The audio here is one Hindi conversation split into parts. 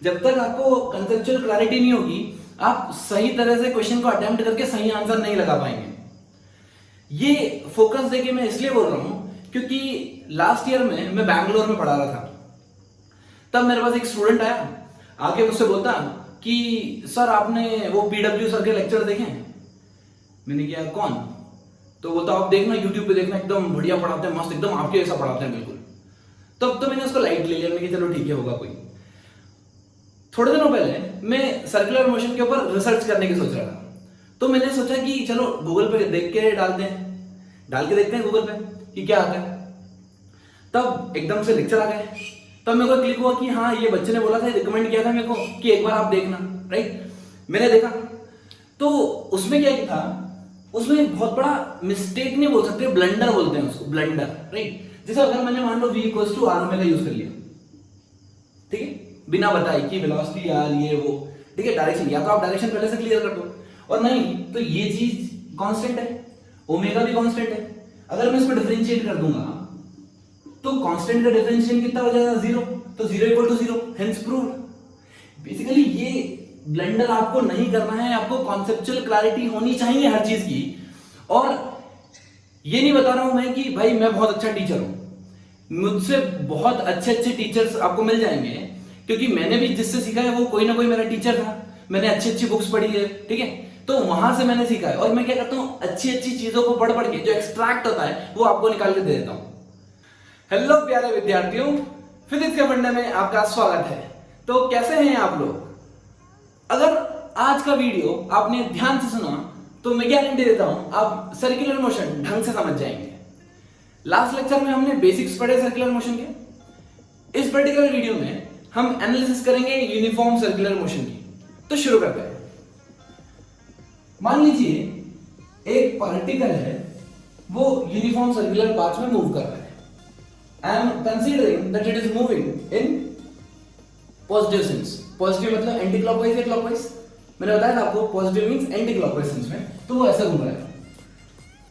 जब तक आपको कंसेप्चुअल क्लैरिटी नहीं होगी, आप सही तरह से क्वेश्चन को अटेम्प्ट करके सही आंसर नहीं लगा पाएंगे। ये फोकस देके मैं इसलिए बोल रहा हूं क्योंकि लास्ट ईयर में मैं बैंगलोर में पढ़ा रहा था। तब मेरे पास एक स्टूडेंट आया, आके मुझसे बोलता कि सर आपने वो पीडब्ल्यू सर के लेक्चर देखे? मैंने किया कौन? तो बोलता आप देखना यूट्यूब पे देखना, एकदम बढ़िया पढ़ाते हैं, मस्त एकदम आपके जैसा पढ़ाते हैं बिल्कुल। तब तो मैंने उसको लाइट ले लिया, मैंने कहा चलो ठीक है होगा कोई। थोड़े दिनों पहले मैं सर्कुलर मोशन के ऊपर रिसर्च करने की सोच रहा था, तो मैंने सोचा कि चलो गूगल पे देख के डाल के देखते हैं गूगल पे कि क्या आता है। तब एकदम से लेक्चर आ गए, तब मेरे को क्लिक हुआ कि हाँ ये बच्चे ने बोला था, रिकमेंड किया था मेरे को कि एक बार आप देखना, राइट। मैंने देखा तो उसमें क्या था, उसमें बहुत बड़ा मिस्टेक नहीं बोल सकते, ब्लंडर बोलते हैं उसको, ब्लंडर, राइट। जैसे अगर मैंने मान लो v equals to R omega use कर लिया, ठीक है, बिना बताए कि वेलोसिटी यार ये वो, ठीक है, डायरेक्शन, या तो आप डायरेक्शन पहले से क्लियर कर दो, और नहीं तो ये चीज कांस्टेंट है, ओमेगा भी कांस्टेंट है। अगर मैं इसको डिफरेंशिएट कर दूंगा तो कांस्टेंट का डिफरेंशिएशन कितना हो जाएगा? 0। तो 0 equal to 0, hence proved. Basically ये ब्लंडर आपको नहीं करना है, आपको कॉन्सेप्चुअल क्लैरिटी होनी चाहिए हर चीज की। और ये नहीं बता रहा हूं मैं कि भाई मैं बहुत अच्छा टीचर हूं, मुझसे बहुत अच्छे अच्छे टीचर्स आपको मिल जाएंगे, क्योंकि मैंने भी जिससे सीखा है वो कोई ना कोई मेरा टीचर था, मैंने अच्छी अच्छी बुक्स पढ़ी है, ठीक है, तो वहां से मैंने सीखा है। और मैं क्या करता हूं, अच्छी अच्छी चीजों को पढ़ के जो एक्सट्रैक्ट होता है वो आपको निकाल के दे देता हूं। हेलो प्यारे विद्यार्थियों, फिजिक्स के फंडे में आपका स्वागत है। तो कैसे हैं आप लोग? अगर आज का वीडियो आपने ध्यान से सुना तो मैं गारंटी देता हूं आप सर्कुलर मोशन ढंग से समझ जाएंगे। लास्ट लेक्चर में हमने बेसिक्स पढ़े सर्कुलर मोशन के। इस पर्टिकुलर वीडियो में हम एनालिसिस करेंगे यूनिफॉर्म सर्कुलर मोशन की। तो शुरू करते हैं। मान लीजिए एक पार्टिकल है, वो यूनिफॉर्म सर्कुलर पाथ में मूव कर रहा है। I am considering that it is moving in positive sense. Positive मतलब एंटी क्लॉकवाइज या क्लॉकवाइज? मैंने बताया था आपको positive means anti clockwise sense में, तो वो ऐसा घूम रहा है।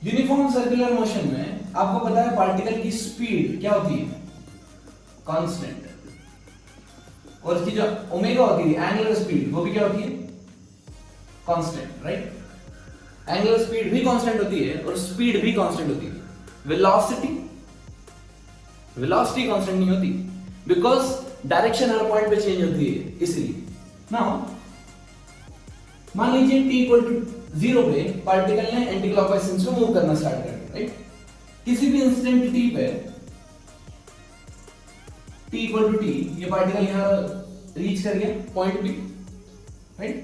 यूनिफॉर्म सर्कुलर मोशन में आपको पता है पार्टिकल की स्पीड क्या होती है? कांस्टेंट। और इसकी जो ओमेगा होती है एंगुलर स्पीड, वो भी क्या होती है? Constant, right. एंगुलर स्पीड भी कांस्टेंट होती है और स्पीड भी कांस्टेंट होती है। वेलोसिटी कांस्टेंट नहीं होती, बिकॉज डायरेक्शन हर पॉइंट पे चेंज होती है, इसलिए। नाउ मान लीजिए t इक्वल टू 0 पे पार्टिकल ने एंटी क्लॉकवाइज सेंस में मूव करना स्टार्ट कर दिया, राइट। किसी भी इंस्टेंट t पे t इक्वल टू t ये पार्टिकल यहां रीच कर गया पॉइंट p, राइट।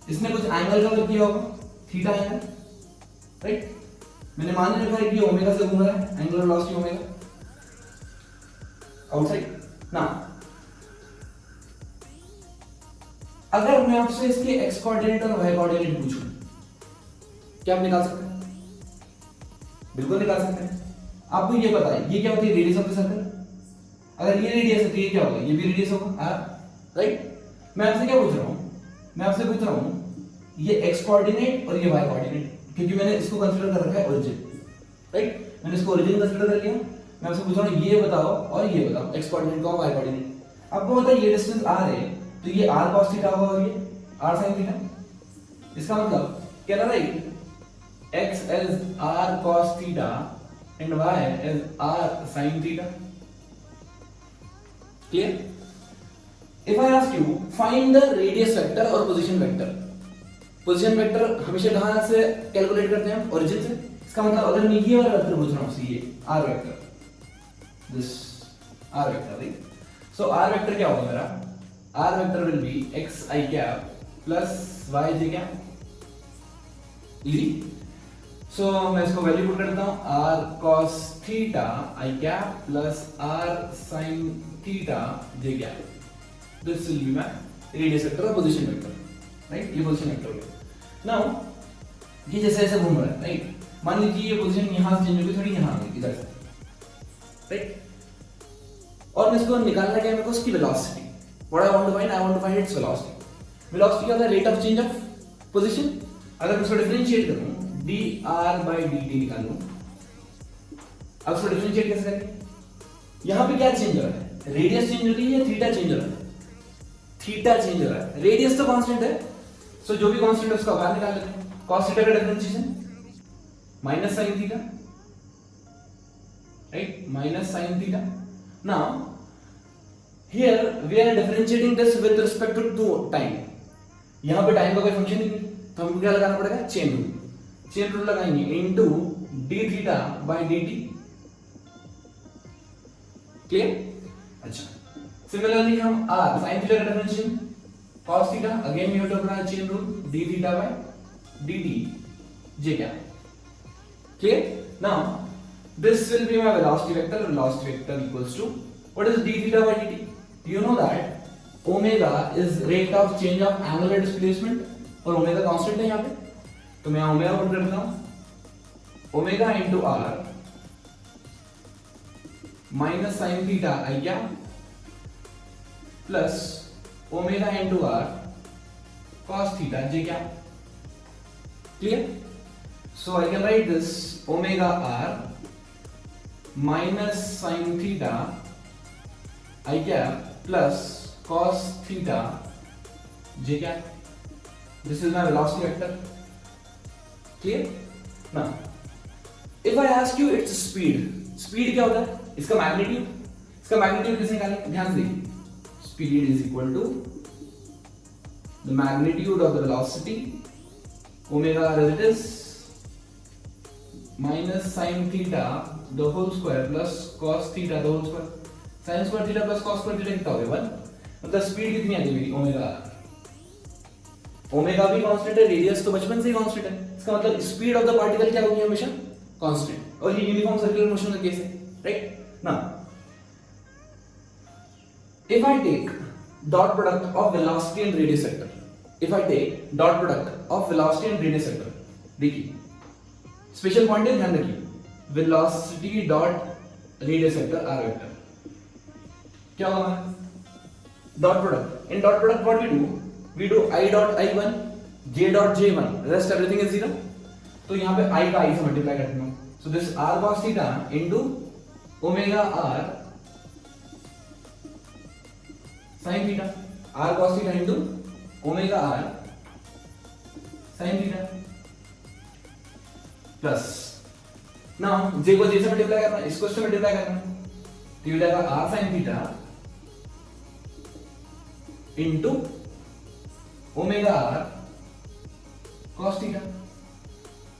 इसने कुछ एंगल का वर्क किया होगा, थीटा एंगल, राइट। मैंने मान रखा है कि ओमेगा से घूम रहा है, एंगुलर वेलोसिटी ओमेगा आउटसाइड। ना अगर मैं आपसे इसके एक्स कोऑर्डिनेट और वाई कोऑर्डिनेट पूछूं, क्या आप निकाल सकते हैं? बिल्कुल निकाल सकते हैं। आपको ये पता है ये क्या होती है? Radius of the circle. अगर ये रेडियस है तो ये क्या होगा? ये भी रेडियस होगा, राइट। मैं आपसे क्या पूछ रहा हूं? मैं आपसे पूछ रहा हूं ये एक्स कोऑर्डिनेट और ये वाई कोऑर्डिनेट, क्योंकि मैंने इसको कंसीडर कर रखा है ओरिजिन, राइट। मैंने इसको ओरिजिन कंसीडर कर लिया। मैं आपसे पूछ रहा हूं ये बताओ और ये बताओ, एक्स कोऑर्डिनेट का वाई कोऑर्डिनेट। आपको पता है ये डिस्टेंस r है, तो ये r cos थीटा होगा और ये r sin थीटा। इसका मतलब क्या रहा, right, x is r cos theta and y is r sin theta. Clear? If I ask you find the radius vector और पोजीशन वेक्टर, पोजीशन वेक्टर हमेशा कहां से कैलकुलेट करते हैं? ओरिजिन से। इसका मतलब अगर मैं ये वाला वेक्टर पूछ रहा हूं, ये r vector, this r vector, right. So r vector क्या होगा मेरा? r vector will be xi cap plus yj cap. Easy. So मैं इसको वैल्यू पुट करता हूं, r cos theta i cap plus r sin theta j cap. This will be my radius vector और पोजीशन वेक्टर, राइट। ये पोजीशन वेक्टर हो गया। नाउ ये जैसे ऐसे घूम रहा है, राइट। मान लीजिए ये पोजीशन यहां से चेंज होगी, थोड़ी यहां आ गई, इधर से, राइट। और मैं इसको निकालना क्या है? मेरे को इसकी velocity, what I want to find its velocity. Velocity क्या होता है? Rate of change of position. अगर मैं इसको डिफरेंशिएट करूं, dr/dt निकालूं, अब इसको डिफरेंशिएट कैसे करेंगे? यहां पे क्या चेंज हो रहा है? रेडियस चेंज हो रही है या थीटा चेंज हो रहा है? थीटा चेंज हो रहा है, रेडियस तो कांस्टेंट है, सो जो भी कांस्टेंट है उसका बाहर निकाल लेते हैं। cos थीटा का differentiation minus sine theta, right, minus sine theta. Now here we are differentiating this with respect to time, यहां पे टाइम का कोई फंक्शन ही नहीं, तो हमको क्या लगाना पड़ेगा, चेन रूल। चेन रूल लगाएंगे into D theta by D T, clear. अच्छा, सिमिलरली हम r sin थीटा का differentiation cos theta, again we have to apply chain rule d theta by dt, j क्या, clear. Now this will be my velocity vector equals to what is d theta by dt, you know that omega is rate of change of angular displacement और omega कांस्टेंट है यहां पे, तो मैं ओमेगा पुट कर देता हूं, omega into r minus sine theta i क्या plus omega into r cos theta j क्या, clear. So I can write this omega r minus sine theta i क्या प्लस cos थीटा j क्या, this is my velocity vector, clear. Now if I ask you its speed क्या होता है, इसका मैग्नीट्यूड कैसे निकालें, ध्यान से देखिए, speed is equal to the magnitude of the velocity omega as it is minus sine theta the whole square plus cos theta the whole square, sin square theta plus cos square theta कितना हो गया 1, मतलब स्पीड कितनी आ गई मेरी ओमेगा, ओमेगा भी कांस्टेंट है, रेडियस तो बचपन से ही कांस्टेंट है, इसका मतलब स्पीड ऑफ द पार्टिकल क्या होगी हमेशा कांस्टेंट, और ये यूनिफॉर्म सर्कुलर मोशन का केस है, right. Now if I take dot product of velocity and radius vector, if I take dot product of velocity and radius vector, देखिए स्पेशल पॉइंट है, ध्यान रखिए, velocity dot radius vector r vector क्या होगा, dot product, in dot product what we do I dot i1 j dot j1, rest everything is 0, तो यहाँ पे i का i से मल्टीप्लाई करते हैं, so this r cos theta into omega r sin theta, r cos theta into omega r sin theta plus, now j को j से मल्टीप्लाई करना है, इसको इससे मल्टीप्लाई करना है, तो ये जाएगा r sin theta into omega r cos theta,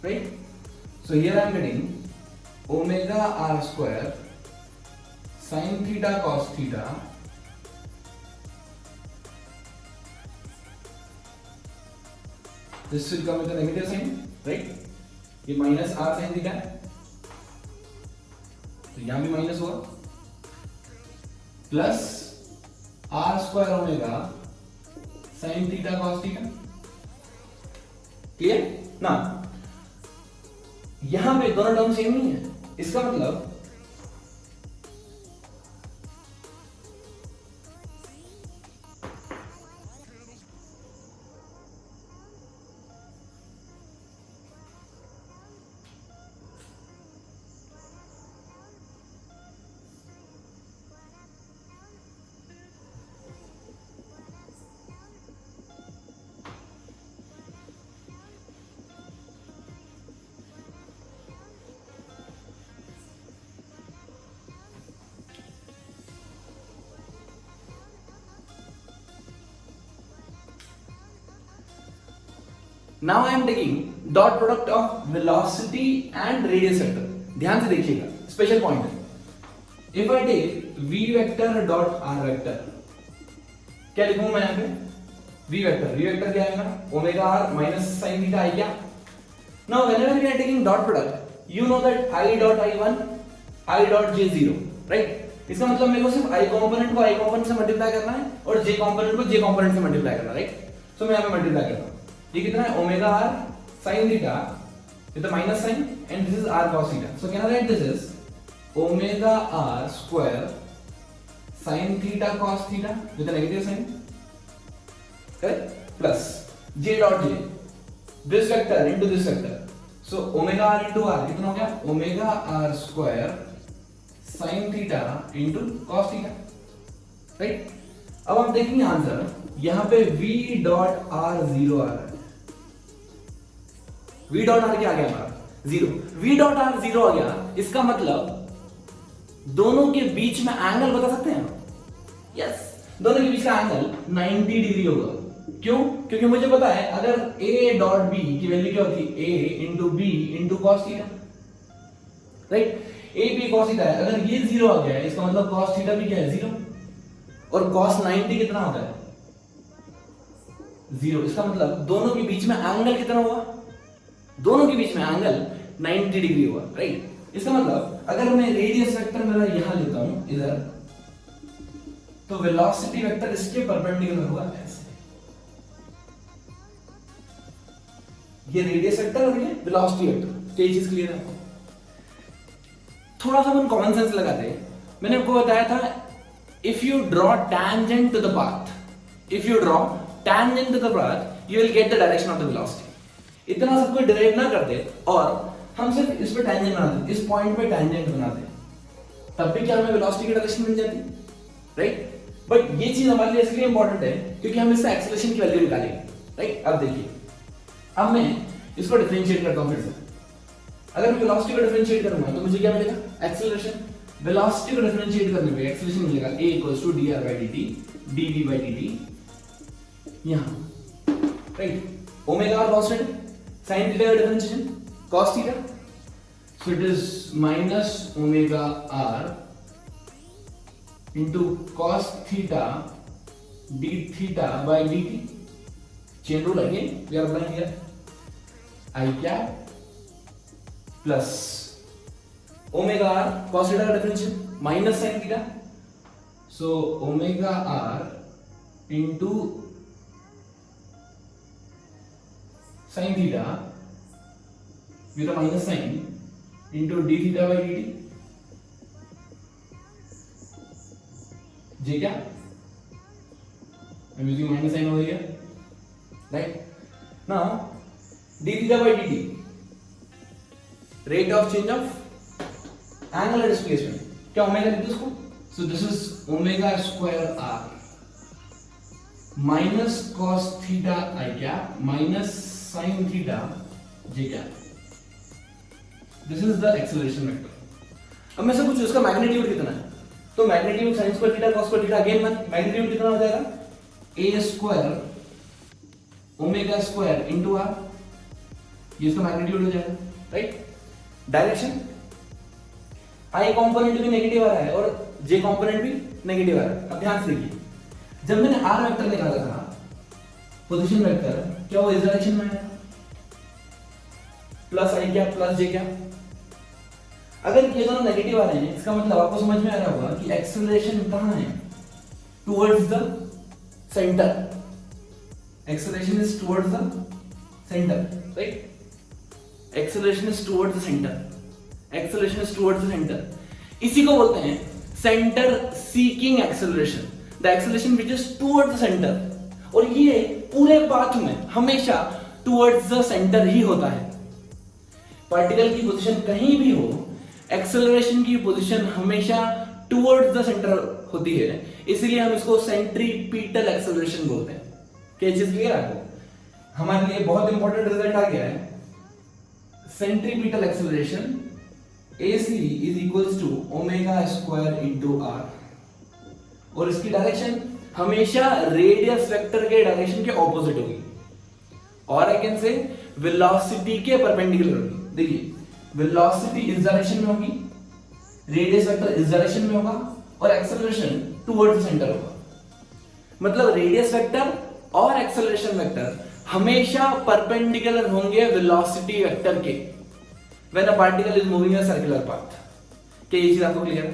right? So here I am getting omega r square sin theta cos theta this will come with a negative sign, right? ये माइनस r sin theta है, तो यहां भी माइनस होगा, plus r square omega sin theta cos theta, clear ना। यहां पे दोनों टर्म सेम नहीं है, इसका मतलब now I am taking dot product of velocity and radius vector, ध्यान से देखिएगा, स्पेशल पॉइंट है, if I take v vector dot r vector, क्या लिखूं मैं यहाँ पे, v vector क्या आएगा, omega r minus sin theta i क्या, now whenever we are taking dot product you know that I dot i1 I dot j0, right? इसका मतलब मेरे को सिर्फ i कंपोनेंट को i कंपोनेंट से मल्टीप्लाई करना है और j कंपोनेंट को j कंपोनेंट से मल्टीप्लाई करना है, राइट। सो मैं यहाँ पे मल्टीप्लाई करता हूँ, ये कितना है, omega r sin theta with a minus sign and this is r cos theta, so can I write this as omega r square sin theta cos theta with a negative sign, correct, plus j dot j, this vector into this vector, so omega r into r कितना हो गया, omega r square sin theta into cos theta, right। अब हम देखेंगे आंसर, यहां पे v डॉट आर 0 आ रहा है, v डॉट आर क्या आ गया हमारा 0, v डॉट आर 0 आ गया, इसका मतलब दोनों के बीच में एंगल बता सकते हैं? यस, दोनों के बीच का एंगल 90 डिग्री होगा। क्यों? क्योंकि मुझे पता है अगर a डॉट b की वैल्यू क्या होती है, a into B into cos theta, right? a b cos theta है, अगर ये 0 आ गया है इसका मतलब cos थीटा भी क्या है 0, और cos 90 कितना होता है 0, इसका मतलब दोनों के बीच में एंगल कितना हुआ, दोनों के बीच में एंगल 90 डिग्री हुआ, राइट? इसका मतलब अगर मैं रेडियस वेक्टर मेरा यहां लेता हूं इधर, तो वेलोसिटी वेक्टर इसके परपेंडिकुलर हुआ ऐसे, ये रेडियस वेक्टर और ये वेलोसिटी वेक्टर। ये चीज क्लियर है? थोड़ा सा अपन कॉमन सेंस लगाते हैं। मैंने आपको बताया था if you draw tangent to the path, if you draw tangent to the path you will get the direction of the velocity. इतना सब कोई डिराइव ना करते और हम सिर्फ इस पे टैंजेंट बनाते, इस पॉइंट पे टैंजेंट बनाते, तब भी क्या हमें वेलोसिटी की डायरेक्शन मिल जाती, राइट? बट ये चीज हमारे लिए इसलिए इंपॉर्टेंट है क्योंकि हम इससे एक्सेलरेशन की वैल्यू निकालेंगे, राइट? अब देखिए, अब मैं इसको डिफरेंशिएट करता हूं फिर से। अगर मैं वेलोसिटी को डिफरेंशिएट करूंगा तो मुझे क्या मिलेगा? एक्सेलरेशन। वेलोसिटी को डिफरेंशिएट करने पे एक्सेलरेशन मिलेगा a = dr/dt dv/dt, यहां, right? Omega r constant, sin theta का differentiation cos theta, so it is minus omega r into cos theta d theta by dt. Chain rule again we are applying here, I cap plus omega r cos theta का differential minus sin theta, so omega r into sin theta with a minus sign into d theta by dt. J क्या? I'm using minus sign over here, right? Now d theta by dt, rate of change of angular displacement, क्या ओमेगा लिखते हैं उसको? So this is omega square r minus cos theta I cap minus sin theta j cap. This is the acceleration vector. अब मैं से पूछूं इसका मैग्नीट्यूड कितना है, तो magnitude sin square theta cos square theta, again magnitude कितना हो जाएगा? a square omega square into r, ये इसका मैग्नीट्यूड हो जाएगा, राइट? डायरेक्शन, i कंपोनेंट भी नेगेटिव आ रहा है और j कंपोनेंट भी नेगेटिव आ रहा है। अब ध्यान से देखिए, जब मैंने r वेक्टर निकाला था, पोजीशन वेक्टर, क्या वो इस डायरेक्शन में आया? प्लस आई क्या प्लस जे क्या? अगर ये दोनों नेगेटिव आ रहे हैं इसका मतलब आपको समझ में आ रहा होगा कि एक्सेलरेशन कहां है? Towards the centre. Acceleration is towards the centre, right? Acceleration is towards the centre, acceleration is towards the centre. इसी को बोलते हैं centre seeking acceleration, the acceleration which is towards the centre. और ये पूरे पाथ में हमेशा टुवर्ड्स द सेंटर ही होता है। पार्टिकल की पोजीशन कहीं भी हो, एक्सेलरेशन की पोजीशन हमेशा टुवर्ड्स द सेंटर होती है, इसलिए हम इसको सेंट्रीपिटल एक्सेलरेशन बोलते हैं। क्या चीज क्लियर है आपको? हमारे लिए बहुत इंपॉर्टेंट रिजल्ट आ गया है, centripetal acceleration AC is equals to omega square into r, और इसकी डायरेक्शन हमेशा रेडियस वेक्टर के डायरेक्शन के ऑपोजिट होगी, और आई कैन से वेलोसिटी के परपेंडिकुलर होगी। देखिए, वेलोसिटी इस डायरेक्शन में होगी, रेडियस वेक्टर इस डायरेक्शन में होगा, और एक्सेलरेशन टुवर्ड्स सेंटर होगा। मतलब रेडियस वेक्टर और एक्सेलरेशन वेक्टर हमेशा परपेंडिकुलर होंगे वेलोसिटी वेक्टर के when a particle is moving a circular path। क्या ये चीज आपको क्लियर है?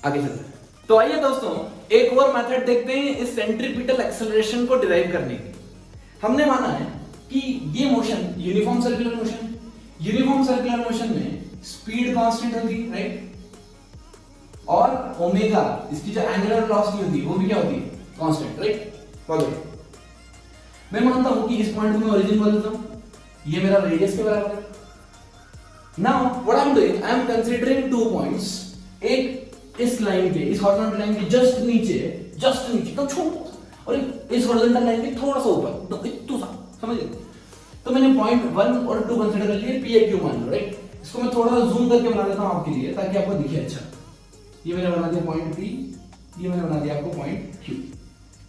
आगे चलते हैं। तो आइए दोस्तों, एक और मेथड देखते हैं इस सेंट्रीपिटल एक्सेलरेशन को डिराइव करने की। हमने माना है कि ये motion uniform circular motion, uniform circular motion में स्पीड कांस्टेंट होती है, राइट? और ओमेगा, इसकी जो एंगुलर वेलोसिटी होती है वो भी क्या होती है? Constant, right? फॉलो। मैं मानता हूं कि इस पॉइंट को मैं ओरिजिन बोल देता हूं, ये मेरा रेडियस के बराबर है। Now what I am doing, I am considering 2 points, एक इस लाइन के, इस हॉरिजॉन्टल लाइन के जस्ट नीचे एकदम छोटा, और इस हॉरिजॉन्टल लाइन के थोड़ा सा ऊपर, तो इतना सा, समझ गए? तो मैंने पॉइंट 1 और 2 कंसीडर कर लिए, पी या क्यू मान लो, राइट? इसको मैं थोड़ा सा जूम करके बना देता हूं आपके लिए ताकि आपको दिखे अच्छा। ये मैंने बना दिया पॉइंट पी, ये मैंने बना दिया आपको पॉइंट क्यू।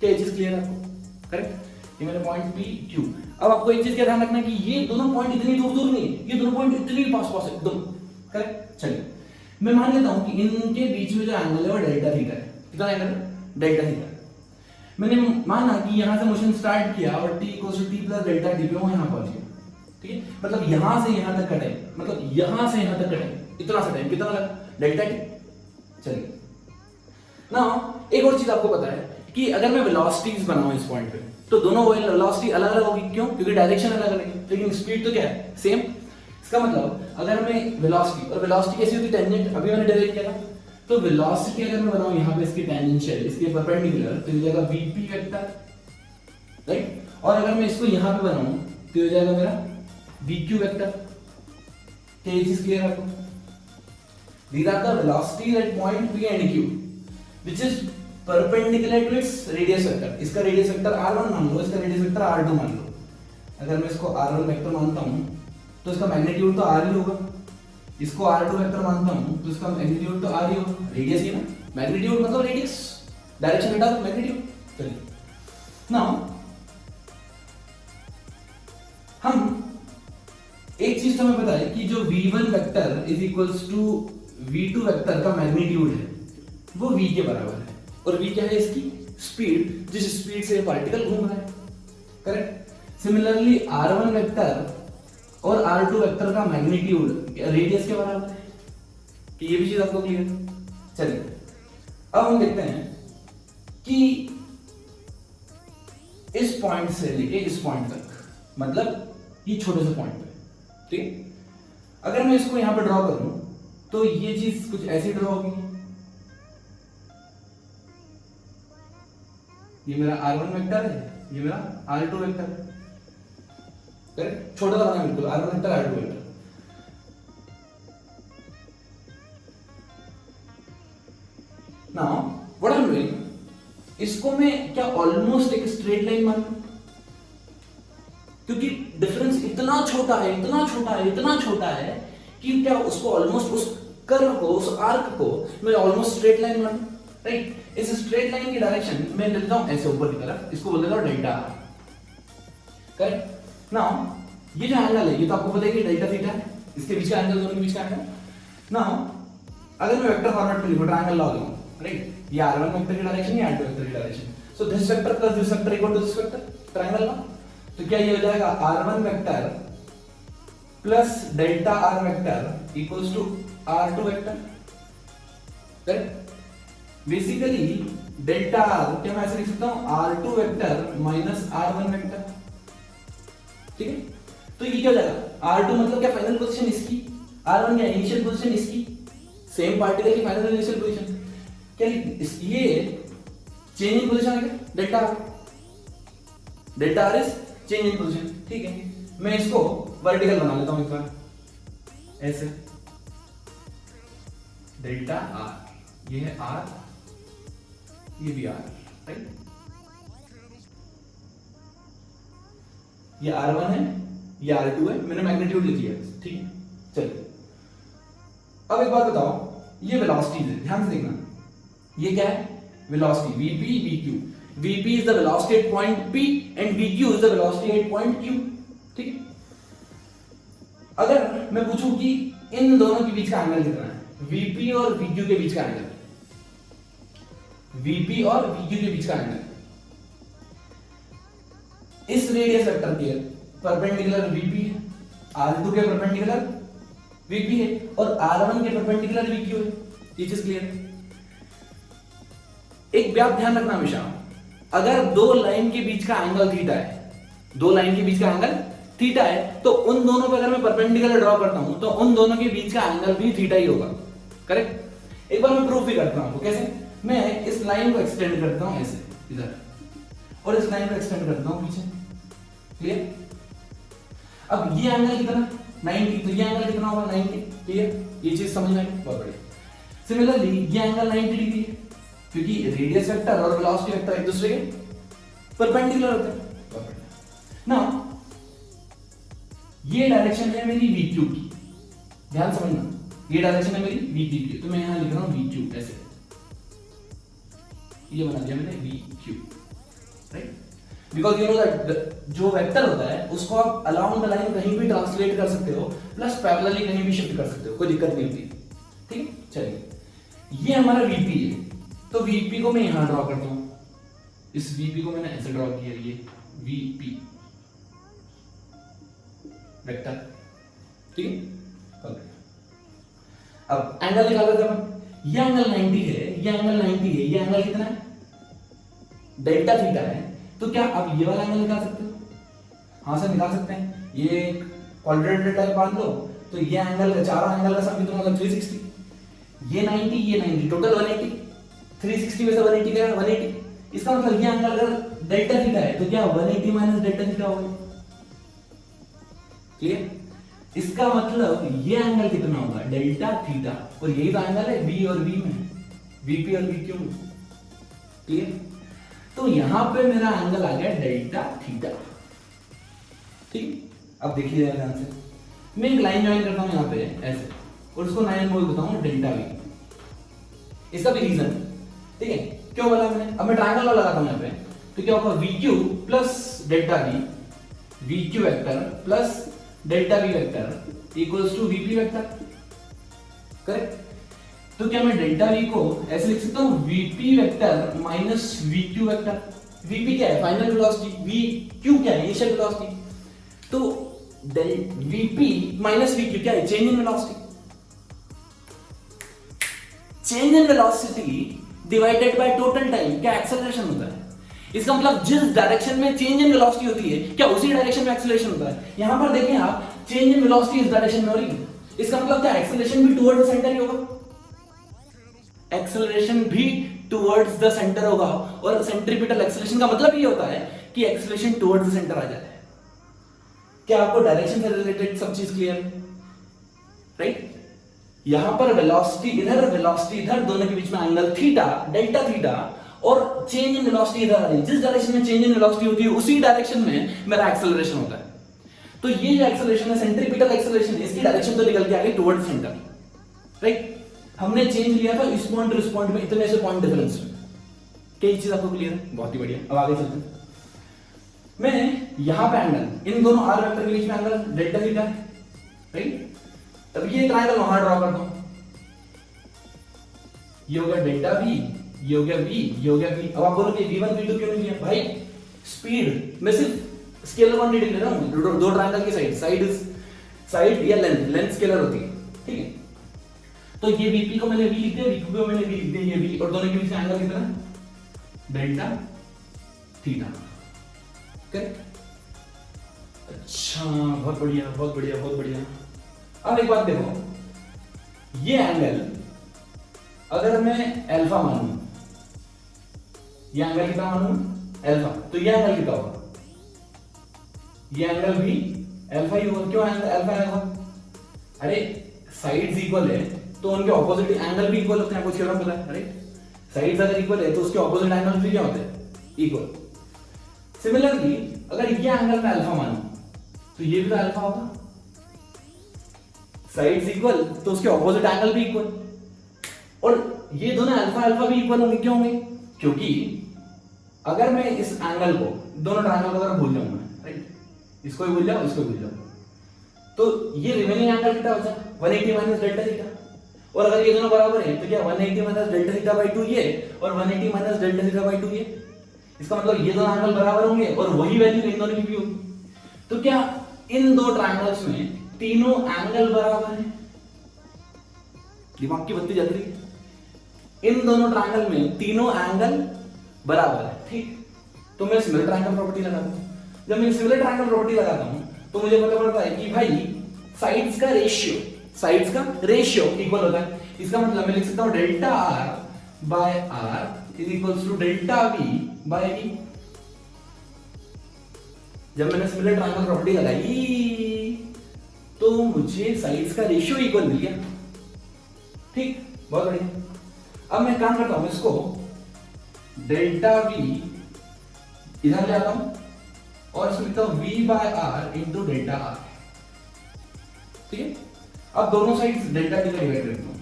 क्या ये चीज क्लियर है आपको? करेक्ट? ये मैंने पॉइंट पी क्यू। अब आपको एक चीज का ध्यान रखना कि ये दोनों पॉइंट इतनी दूर दूर नहीं है, ये दोनों पॉइंट इतनी पास पास है एकदम। करेक्ट? चलिए मैं मान लेता हूं कि इनके बीच में जो एंगल है वो डेल्टा थीटा है। कितना एंगल है? Delta theta. मैंने माना कि यहां से मोशन स्टार्ट किया और t = t + डेल्टा t पे वो यहां पहुंच गया, ठीक है? मतलब यहां से यहां तक का टाइम, मतलब यहां से यहां तक का टाइम, इतना सा टाइम कितना लगा? Delta t। चलिए ना एक और चीज आपको पता है कि अगर मैं वेलोसिटीज बनाऊं इस पॉइंट पे तो दोनों वेलोसिटी अलग अलग होगी। क्यों? क्योंकि डायरेक्शन अलग अलग है, लेकिन स्पीड तो क्या है? सेम। इसका मतलब अगर मैं वेलोसिटी, और वेलोसिटी कैसी होती है? टेंजेंट। अभी मैंने डेराइव किया था, तो वेलोसिटी अगर मैं बनाऊं यहां पे इसकी टेंजेंशियल, इसके परपेंडिकुलर, तो ये जाएगा vp वेक्टर, राइट? और अगर मैं इसको यहां पे बनाऊं तो ये जाएगा मेरा vq वेक्टर। क्या ये चीज क्लियर है आपको? These are the velocities at point P and Q, which is perpendicular to its radius vector. इसका radius vector r1 मान लो, इसका radius vector r2 मान लो। अगर मैं इसको r1 वेक्टर मानता हूं तो इसका मैग्नीट्यूड तो r ही होगा। इसको r2 वेक्टर मानता हूं तो इसका मैग्नीट्यूड तो r ही होगा। रेडियस ही ना, मैग्नीट्यूड मतलब रेडियस, डायरेक्शन हटा दो मैग्नीट्यूड। चलिए नाउ हम एक चीज तो हमें पता है कि जो v1 vector is equals to v2 vector का मैग्नीट्यूड है वो v के बराबर है, और v क्या है? इसकी स्पीड, जिस स्पीड से पार्टिकल घूम रहा है। करेक्ट? सिमिलरली r1 वेक्टर और r2 वेक्टर का मैग्नीट्यूड रेडियस के बराबर है। कि ये भी चीज आपको क्लियर है? चलिए अब हम देखते हैं कि इस पॉइंट से लेके इस पॉइंट तक, मतलब ये छोटे से पॉइंट पे, ठीक है? अगर मैं इसको यहां पे ड्रॉ करूं तो ये चीज कुछ ऐसी ड्रॉ होगी। ये मेरा r1 वेक्टर है, ये मेरा r2 वेक्टर है। करेक्ट? छोटा सा बना बिल्कुल, r1 vector r2 vector. Now what I am doing, इसको मैं क्या ऑलमोस्ट एक स्ट्रेट लाइन मान लूं? क्योंकि डिफरेंस इतना छोटा है, इतना छोटा है, इतना छोटा है कि क्या उसको ऑलमोस्ट, उस कर्व को, उस आर्क को मैं ऑलमोस्ट स्ट्रेट लाइन मान लूं, राइट? इस स्ट्रेट लाइन की डायरेक्शन मैं लेता हूं ऐसे ऊपर की तरफ, इसको बोल देता हूं डेल्टा आर। करेक्ट? नाउ ये जो एंगल है ये तो आपको पता है कि डेल्टा थीटा है, इसके बीच का एंगल, दोनों के बीच का एंगल। नाउ अगर मैं वेक्टर फॉर्मेट में लिखूं, ट्रायंगल लगा लूं, राइट? ये r1 वेक्टर की डायरेक्शन, ये r2 वेक्टर की direction, so this vector plus this vector equal to this vector, triangle ना। तो क्या ये हो जाएगा r1 vector plus delta r vector equals to r2 vector. Correct? Basically delta r क्या मैं ऐसे लिख सकता हूं, r2 vector minus r1 vector, ठीक है? तो ये क्या हो जाएगा, r2 मतलब क्या? फाइनल पोजीशन इसकी, r1 क्या? इनिशियल पोजीशन इसकी, सेम पार्टिकल की फाइनल इनिशियल पोजीशन। क्या ये चेंज इन पोजीशन है क्या? Delta r, delta r is change in position, ठीक है? मैं इसको वर्टिकल बना लेता हूं एक बार ऐसे, डेल्टा r, ये है r, ये भी r, राइट? ये r1 है, ये r2 है, मैंने मैग्नीट्यूड लिख लिया, ठीक है? चलिए अब एक बात बताओ, ये वेलोसिटी है, ध्यान से देखना, ये क्या है? Velocity, vp vq। vp is the velocity at point p and vq is the velocity at point q, ठीक है? अगर मैं पूछूं कि इन दोनों के बीच का एंगल कितना है, vp और vq के बीच का एंगल, vp और vq के बीच का एंगल, इस रेडियस वेक्टर के परपेंडिकुलर vp है, r2 के परपेंडिकुलर vp है, और r1 के परपेंडिकुलर vq है। ये चीज क्लियर है? एक बात ध्यान रखना हमेशा, अगर दो लाइन के बीच का एंगल थीटा है, दो लाइन के बीच का एंगल थीटा है, तो उन दोनों पे अगर मैं परपेंडिकुलर ड्रॉ करता हूं तो उन दोनों के बीच का एंगल भी थीटा ही होगा। करेक्ट? एक बार मैं प्रूफ भी करता हूं आपको, कैसे? मैं इस लाइन को एक्सटेंड करता हूं ऐसे इधर, और इस लाइन को एक्सटेंड करता हूं पीछे, क्लियर? अब ये एंगल कितना? 90, तो ये एंगल कितना होगा? 90, क्लियर? ये चीज समझ में आई? बहुत बढ़िया। सिमिलरली ये एंगल 90 डिग्री है, क्योंकि रेडियस वेक्टर और वेलोसिटी वेक्टर एक दूसरे के परपेंडिकुलर होता है ना। ये डायरेक्शन है मेरी वी क्यू की, ध्यान समझना, ये डायरेक्शन है मेरी वी क्यू की, तो मैं यहां लिख रहा हूं वी क्यू ऐसे, ये बना दिया मैंने we Q, right. Because you know that जो वेक्टर होता है उसको आप अलोंग द लाइन कहीं भी ट्रांसलेट कर सकते हो, प्लस पैरेलली कहीं भी शिफ्ट कर सकते हो, कोई दिक्कत नहीं होती, ठीक। चलिए ये हमारा वीपी है, तो वीपी को मैं यहां ड्रॉ करता हूं, इस वीपी को मैंने ऐसे ड्रॉ किया, ये वीपी वेक्टर, ठीक है। अब एंगल निकाल लेते हैं, ये एंगल 90 है, ये एंगल 90 है, ये एंगल कितना है, डेल्टा थीटा है, तो क्या आप ये वाला एंगल निकाल सकते हो? हाँ सर निकाल सकते हैं, ये क्वाड्रेंट टाइप बांध लो, तो ये एंगल का चारों एंगल का सम कितना, मतलब 360, ये 90 ये 90 टोटल 180, 360 में से 180 गया 180, इसका मतलब ये एंगल अगर डेल्टा थीटा है तो क्या 180 माइनस डेल्टा थीटा होगा, क्लियर। इसका मतलब ये एंगल कितना होगा, डेल्टा थीटा, और यही तो एंगल है बी और बी में, वीपी और वी क्यू में, क्लियर। तो यहां पे मेरा एंगल आ गया डेल्टा थीटा, ठीक। अब देखिए ध्यान से, मैं एक लाइन ज्वाइन करता हूं यहां पे ऐसे, और उसको लाइन बोल देता हूं डेल्टा वी, इसका भी रीजन, ठीक है, क्यों बोला मैंने। अब मैं ट्रायंगल लगाता हूं यहां पे, तो क्या होगा, V Q plus delta V, V Q vector plus delta V vector equals to V P vector, correct. तो क्या मैं डेल्टा वी को ऐसे लिख सकता हूं, VP vector minus we Q vector. VP क्या है, फाइनल वेलोसिटी, वी क्यू क्या है, इनिशियल वेलोसिटी, तो वीपी माइनस वी क्यू क्या है, change in velocity, change in velocity divided by total time, क्या एक्सेलरेशन होता है। इसका मतलब जिस डायरेक्शन में चेंज इन वेलोसिटी होती है, क्या उसी डायरेक्शन में एक्सेलरेशन होता है। यहां पर देखिए आप, चेंज इन वेलोसिटी इस डायरेक्शन में हो रही है, इसका मतलब क्या एक्सेलरेशन भी टुवर्ड्स द सेंटर ही होगा, एक्सेलरेशन भी टुवर्ड्स द सेंटर होगा, और सेंट्रीपिटल एक्सेलरेशन का मतलब ये होता है कि एक्सेलरेशन टुवर्ड्स द सेंटर आ जाता है। क्या आपको डायरेक्शन से रिलेटेड सब चीज क्लियर है, राइट। यहां पर वेलोसिटी इधर, वेलोसिटी इधर, दोनों के बीच में एंगल थीटा, डेल्टा थीटा, और चेंज इन वेलोसिटी इधर आ रही है, जिस डायरेक्शन में चेंज इन वेलोसिटी होती है उसी डायरेक्शन में मेरा एक्सेलरेशन होता है। तो ये जो एक्सेलरेशन है सेंट्रीपिटल एक्सेलरेशन, इसकी डायरेक्शन तो निकल के आ गई टुवर्ड्स सेंटर, राइट। हमने चेंज लिया था इस पॉइंट टू इस पॉइंट में, इतने से पॉइंट डिफरेंस में। क्या चीज आपको क्लियर है, बहुत ही बढ़िया। अब आगे चलते हैं, मैं यहां पे एंगल, इन दोनों आर वेक्टर के बीच में एंगल डेल्टा थीटा है, राइट। तब ये ट्रायंगल वहां ड्रॉ करता हूं, ये हो गया डेल्टा वी, ये हो गया v, ये हो गया v। अब आप बोलोगे v1 v2 क्यों नहीं लिया भाई, स्पीड में सिर्फ स्केलर क्वांटिटी ले रहा हूं, दो ट्रायंगल की साइड या लेंथ स्केलर होती है, ठीक है। तो ये vp को मैंने v लिख दिया, vq को मैंने v लिख दिया, ये v, और दोनों के बीच में एंगल कितना, डेल्टा थीटा, करेक्ट। अच्छा बहुत बढ़िया बहुत बढ़िया बहुत बढ़िया। अब एक बात देखो, ये एंगल अगर मैं अल्फा मानूं, ये एंगल कितना मानूं, अल्फा, तो ये एंगल कितना होगा, ये एंगल भी अल्फा ही होगा। क्यों अल्फा होगा, अरे साइड्स इक्वल है तो उनके ऑपोजिट एंगल भी इक्वल होते हैं, आपको थ्योरम पता है, राइट। साइड्स अगर इक्वल है तो उसके ऑपोजिट एंगल्स भी क्या होते हैं, इक्वल। सिमिलरली अगर ये एंगल मैं अल्फा मानूं तो ये भी तो अल्फा होगा, साइड्स इक्वल तो उसके ऑपोजिट एंगल भी इक्वल, और ये दोनों अल्फा अल्फा भी इक्वल होंगे। क्यों होंगे, क्योंकि अगर मैं इस एंगल को, दोनों ट्रायंगल को अगर भूल जाऊंगा, राइट, इसको भी भूल जाओ, इसको भी भूल जाओ, तो ये रिमेनिंग एंगल कितना बचा, 180 माइनस डेल्टा थीटा। और अगर ये दोनों बराबर है तो क्या 180 माइनस डेल्टा थीटा बाई 2 ये, और 180 माइनस डेल्टा थीटा बाई 2 ये। इसका मतलब ये दोनों एंगल बराबर होंगे और वही वैल्यू इन दोनों की भी होगी। तो क्या इन दो ट्रायंगल्स में तीनों एंगल बराबर हैं, दिमाग की बत्ती जल रही है, इन दोनों ट्रायंगल में तीनों एंगल बराबर है, ठीक। तो मैं सिमिलर ट्रायंगल प्रॉपर्टी लगाता हूं। जब मैं सिमिलर ट्रायंगल प्रॉपर्टी लगाता हूं तो मुझे पता पड़ता है कि भाई साइड्स का रेशियो इक्वल होता है। इसका मतलब मैं लिख सकता हूं delta R by R is equals to delta V by V. जब मैंने सिमिलर ट्रायंगल प्रॉपर्टी लगाई तो मुझे साइड्स का रेशियो इक्वल मिल गया, ठीक, बहुत बढ़िया। अब मैं काम करता हूं, इसको डेल्टा वी इधर ले आता हूं और इसको लिखता हूं v by R into delta R. ठीक है, अब दोनों साइड डेल्टा टी का डिवाइड कर दूं,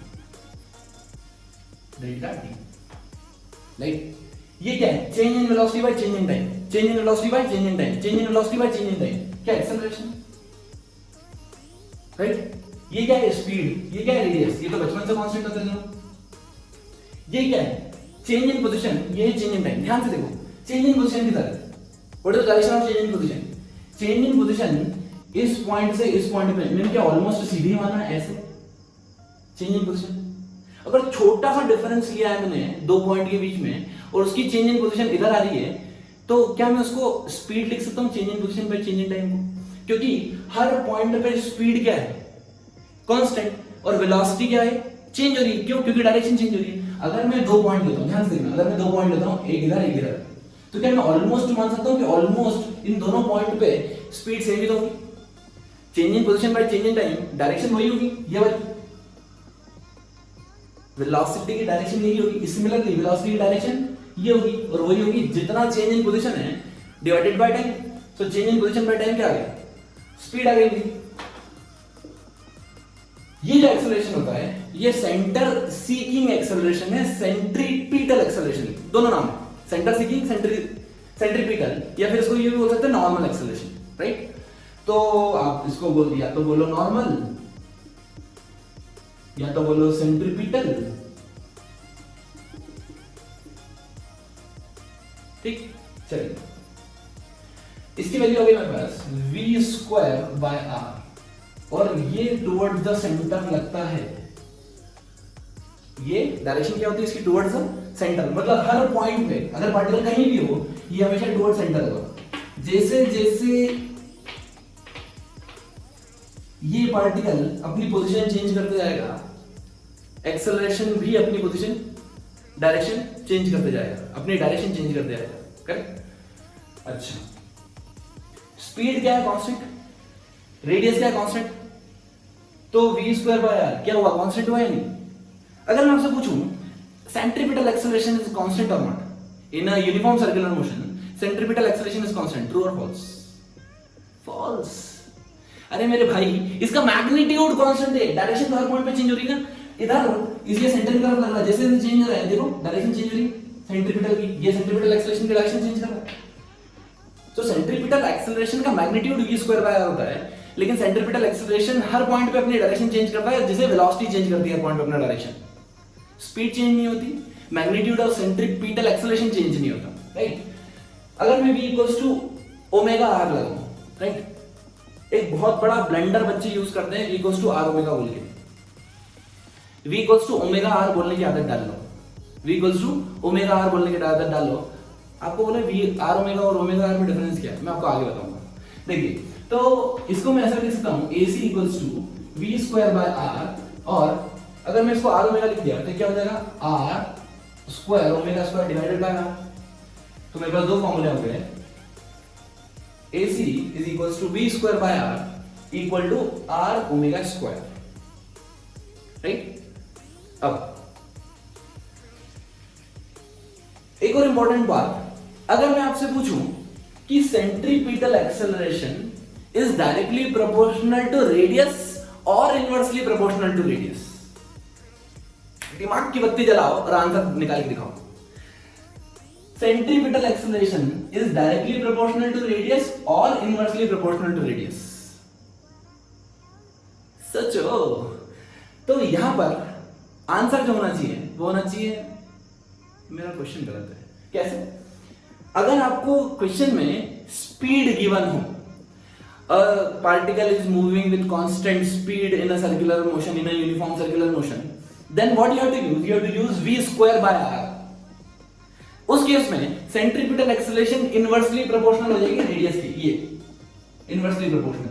डेल्टा टी। लाइक ये क्या है? Change in velocity by change in time, change in velocity by change in time, change in velocity by change in time. क्या एक्सेलरेशन, राइट? ये क्या है? स्पीड। ये क्या है? रेडियस। ये तो बचपन से कांस्टेंट होते थे। ये क्या है? Change in position. ये चेंज इन टाइम। ध्यान से देखो, चेंज इन पोजीशन किधर है? What is the direction of change in position? Change in position इस पॉइंट से इस पॉइंट पे मैंने क्या ऑलमोस्ट सीधी माना है, ऐसे चेंज इन पोजीशन। अगर छोटा सा डिफरेंस लिया है मैंने दो पॉइंट के बीच में और उसकी चेंज इन पोजीशन इधर आ रही है, तो क्या मैं उसको स्पीड लिख सकता हूं change in position by change in time को? क्योंकि हर पॉइंट पे स्पीड क्या है? कांस्टेंट, और वेलोसिटी क्या है? चेंज हो रही है। क्यों? क्योंकि डायरेक्शन चेंज हो रही है। अगर मैं दो पॉइंट लेता हूं, ध्यान से देखना, अगर मैं दो पॉइंट लेता हूं, एक इधर एक इधर, तो क्या मैं ऑलमोस्ट मान सकता हूं कि ऑलमोस्ट इन दोनों पॉइंट पे स्पीड सेम ही तो होगी? Change in position by change in time, direction वही होगी, ये वाली वेलोसिटी की डायरेक्शन यही होगी। सिमिलरली वेलोसिटी की डायरेक्शन ये होगी और वही होगी जितना चेंज इन पोजीशन है डिवाइडेड बाय टाइम। तो change in position by time क्या आ गया? स्पीड आ गई। ये जो एक्सेलरेशन होता है ये सेंटर सीकिंग एक्सेलरेशन है, सेंट्रीपिटल एक्सेलरेशन, दोनों नाम है, सेंटर सीकिंग, सेंट्रीपिटल, या फिर इसको ये भी बोल सकते हैं नॉर्मल एक्सेलरेशन, राइट? तो आप इसको बोल, या तो बोलो नॉर्मल या तो बोलो सेंट्रीपिटल। ठीक, चलिए इसकी वैल्यू हो गई मेरे पास v स्क्वायर बाय आर, और ये टुवर्ड्स द सेंटर लगता है। ये डायरेक्शन क्या होती है इसकी? टुवर्ड्स द सेंटर, मतलब हर पॉइंट पे अगर पार्टिकल कहीं भी हो ये हमेशा टुवर्ड्स सेंटर होगा। जैसे जैसे ये पार्टिकल अपनी पोजीशन चेंज करते जाएगा, एक्सेलरेशन भी अपनी पोजीशन डायरेक्शन चेंज करते जाएगा, अपनी डायरेक्शन चेंज करते जाएगा, करेक्ट? अच्छा, स्पीड क्या है? कांस्टेंट। रेडियस क्या है? कांस्टेंट। तो v स्क्वायर बाय r क्या हुआ? कांस्टेंट हुआ या नहीं? अगर मैं आपसे पूछूं सेंट्रीपिटल एक्सेलरेशन इज कांस्टेंट और not in a uniform circular motion, centripetal acceleration is constant, true और फॉल्स? फॉल्स। अरे मेरे भाई, इसका मैग्नीट्यूड कांस्टेंट है, डायरेक्शन हर पॉइंट पे चेंज हो रही है ना, इधर इसलिए सेंटर की तरफ लग रहा है, जैसे जैसे चेंज हो रहा है देखो डायरेक्शन चेंज हो रही है सेंट्रीपिटल की, ये सेंट्रीपिटल एक्सेलरेशन की डायरेक्शन चेंज कर रहा है। तो सेंट्रीपिटल एक्सेलरेशन का magnitude v square by r होता है, लेकिन सेंट्रीपिटल एक्सेलरेशन हर पॉइंट पे अपनी डायरेक्शन चेंज करता है, जैसे वेलोसिटी चेंज करती है हर पॉइंट पे अपना डायरेक्शन। स्पीड चेंज नहीं होती, magnitude of centripetal acceleration change नहीं होता, राइट? अगर मैं v equals to omega r लगाऊं, राइट? एक बहुत बड़ा ब्लंडर बच्चे यूज करते हैं v equals to r omega बोल के। v equals to omega r बोलने की आदत डाल लो, v equals to omega r बोलने की आदत डाल लो। आपको बोले v r ओमेगा और ओमेगा r में डिफरेंस क्या है, मैं आपको आगे बताऊंगा। देखिए, तो इसको मैं ऐसा लिख सकता हूं ac equals to v square by r, और अगर मैं इसको r ओमेगा लिख दिया तो क्या हो जाएगा? r square omega square divided by r। तो मेरे पास दो फॉर्मूले हो गए, ac is equals to v square by r equal to r omega square, right? अब एक और इंपॉर्टेंट बात, अगर मैं आपसे पूछूं कि centripetal acceleration is directly proportional to radius और इनवर्सली प्रोपोर्शनल टू रेडियस, दिमाग की बत्ती जलाओ और आंसर निकाल के दिखाओ। Centripetal acceleration is directly proportional to radius और इनवर्सली प्रोपोर्शनल टू रेडियस। सोचो, तो यहां पर आंसर जो होना चाहिए वो होना चाहिए, मेरा क्वेश्चन गलत है, कैसे? अगर आपको क्वेश्चन में स्पीड गिवन हो, a particle is moving with constant speed in a circular motion, in a uniform circular motion, then what you have to use? You have to use v square by r. उस केस में सेंट्रीपिटल एक्सेलरेशन इनवर्सली प्रोपोर्शनल हो जाएगी रेडियस की, ये इनवर्सली प्रोपोर्शनल,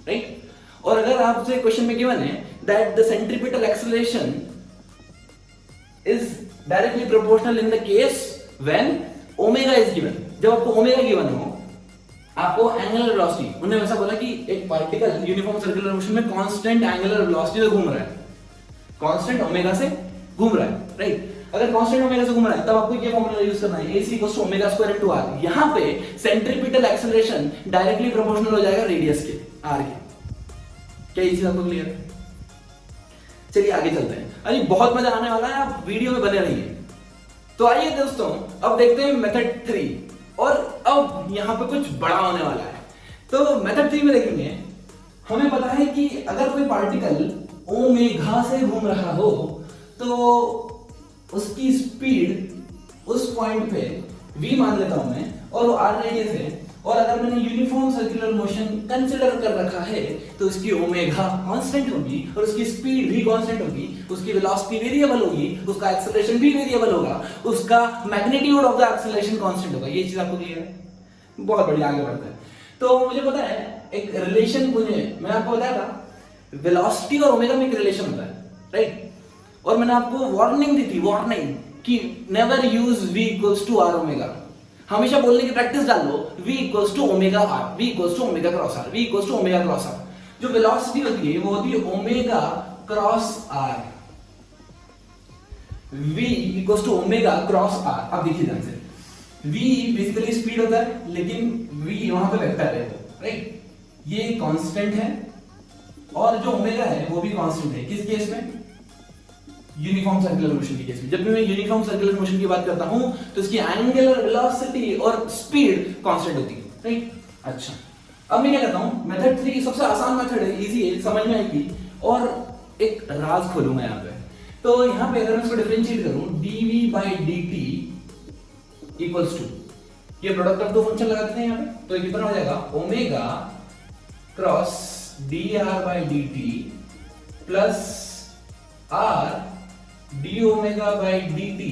राइट? और अगर आपसे क्वेश्चन में गिवन है that the centripetal acceleration is directly proportional in the case when omega is given, जब आपको ओमेगा गिवन हो, आपको एंगुलर वेलोसिटी, उन्होंने वैसा बोला कि एक पार्टिकल यूनिफॉर्म सर्कुलर मोशन में कांस्टेंट एंगुलर वेलोसिटी से घूम रहा है, कांस्टेंट ओमेगा से घूम रहा है, राइट? अगर कांस्टेंट ओमेगा से घूम रहा है तब आपको ये फॉर्मूला यूज करना है, AC equals to omega square into r। यहां पे सेंट्रीपिटल एक्सेलरेशन डायरेक्टली प्रोपोर्शनल हो जाएगा रेडियस के, r के। क्या ये चीज आपको क्लियर है? चलिए आगे चलते हैं। अरे बहुत मजा आने वाला है, आप वीडियो में बने रहिए। तो आइए दोस्तों अब देखते हैं मेथड 3, और अब यहां पे कुछ बड़ा होने वाला है। तो मेथड 3 में देखेंगे, हमें पता है कि अगर कोई पार्टिकल ओमेगा से घूम रहा हो तो उसकी स्पीड उस पॉइंट पे v मान लेता हूं मैं, और वो r रेडियस है, और अगर मैंने यूनिफॉर्म सर्कुलर मोशन कंसीडर कर रखा है तो उसकी ओमेगा कांस्टेंट होगी और उसकी स्पीड भी कांस्टेंट होगी, उसकी वेलोसिटी वेरिएबल होगी, उसका एक्सेलरेशन भी वेरिएबल होगा, उसका magnitude of the acceleration constant होगा। ये चीज आपको क्लियर है? बहुत बढ़िया, आगे बढ़ते हैं। तो मुझे पता है एक रिलेशन, मैं आपको बताया था वेलोसिटी और ओमेगा में एक रिलेशन होता है, राइट? और मैंने आपको वार्निंग दी थी, वार्निंग कि never use v equals to r omega. हमेशा बोलने की प्रैक्टिस डाल लो, v equals to omega r, v equals to omega cross r, v equals to omega cross r। जो वेलोसिटी होती है वो होती है omega cross r, v equals to omega cross r। अब देखिए ध्यान से, v बेसिकली स्पीड होता है, लेकिन v वहां पे वेक्टर है, राइट? ये कांस्टेंट है, और जो ओमेगा है वो भी कांस्टेंट है। किस केस में? यूनिफॉर्म सर्कुलर मोशन के केस में। जब भी मैं यूनिफॉर्म सर्कुलर मोशन की बात करता हूं तो इसकी एंगुलर वेलोसिटी और स्पीड कांस्टेंट होती है, राइट? अच्छा, अब मैं क्या करता हूं, मेथड 3 सबसे आसान मेथड है, इजी है, समझ में आएगी। और एक राज खोलूंगा यहां पे। तो यहां पे अगर मैं इसको डिफरेंशिएट करूं, dv/dt इक्वल्स टू, ये प्रोडक्ट ऑफ दो फंक्शन लगा देते हैं यहां पे, तो ये कितना हो जाएगा? Omega cross dr/dt plus r d omega by dt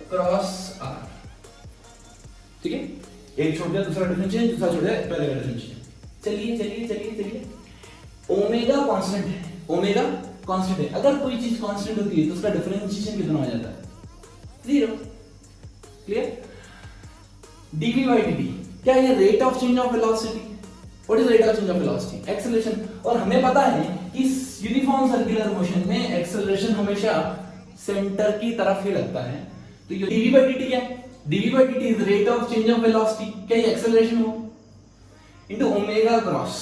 cross r। ठीक है, एक छोड़ दिया, दूसरा डिफरेंशिएशन, दूसरा छोड़ दिया पहले का डिफरेंशिएशन। चलिए चलिए चलिए चलिए, ओमेगा कांस्टेंट है, ओमेगा कांस्टेंट है। अगर कोई चीज कांस्टेंट होती है तो उसका डिफरेंशिएशन कितना हो जाता है? 0। क्लियर? dv/dt क्या है? Rate of change of velocity. What is rate of change of velocity? Acceleration. और हमें पता है कि यूनिफॉर्म सर्कुलर मोशन में एक्सेलरेशन हमेशा सेंटर की तरफ ही लगता है। तो ये dv/dt क्या है? dv/dt is rate of change of velocity, क्या ये एक्सेलरेशन हो, into omega cross